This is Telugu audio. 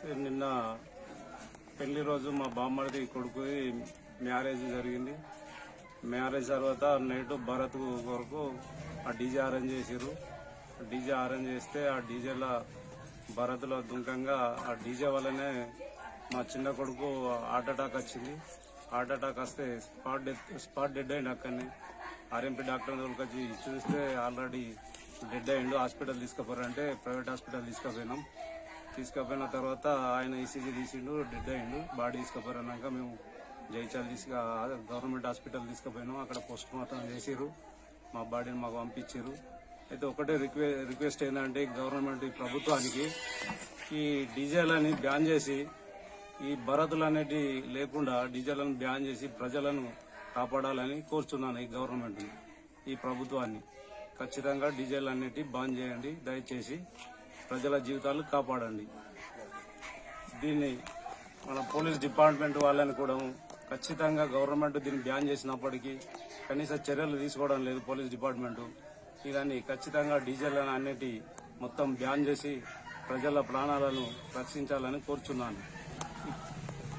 నిన్న పెళ్లి రోజు మా బామ్మడిది కొడుకు మ్యారేజ్ జరిగింది. మ్యారేజ్ తర్వాత నైట్ భరత్ వరకు ఆ డీజే అరేంజ్ చేసారు. డీజే అరేంజ్ చేస్తే ఆ డీజేల భరత్లో దుంకంగా ఆ డీజే వల్లనే మా చిన్న కొడుకు హార్ట్ అటాక్ వచ్చింది. హార్ట్ అటాక్ వస్తే స్పాట్ డెడ్ అయింది. అక్కడనే ఆర్ఎంపీ డాక్టర్ వచ్చి చూస్తే ఆల్రెడీ డెడ్ అయ్యిండు. హాస్పిటల్ తీసుకుపోయారంటే ప్రైవేట్ హాస్పిటల్ తీసుకుపోయిన తర్వాత ఆయన ఈసీజీ తీసిండు, డెడ్ అయ్యిండు. బాడీ తీసుకుపోయినాక మేము జైచాల్ గవర్నమెంట్ హాస్పిటల్ తీసుకుపోయినాం. అక్కడ పోస్ట్ మార్టం చేసిరు, మా బాడీని మాకు పంపించారు. అయితే ఒకటే రిక్వెస్ట్ ఏంటంటే గవర్నమెంట్ ప్రభుత్వానికి ఈ డీజేలని బ్యాన్ చేసి ఈ భరతులు అనేటి లేకుండా డీజేలను బ్యాన్ చేసి ప్రజలను కాపాడాలని కోరుతున్నాను. ఈ గవర్నమెంట్ ఈ ప్రభుత్వాన్ని ఖచ్చితంగా డీజేలు అన్నిటి బాన్ చేయండి. దయచేసి ప్రజల జీవితాలు కాపాడండి. దీన్ని మన పోలీస్ డిపార్ట్మెంట్ వాళ్ళని కూడా ఖచ్చితంగా గవర్నమెంట్ దీన్ని బ్యాన్ చేసినప్పటికీ కనీస చర్యలు తీసుకోవడం లేదు పోలీస్ డిపార్ట్మెంటు. ఇదాన్ని ఖచ్చితంగా డీజేలను అన్నిటి మొత్తం బ్యాన్ చేసి ప్రజల ప్రాణాలను రక్షించాలని కోరుచున్నాను.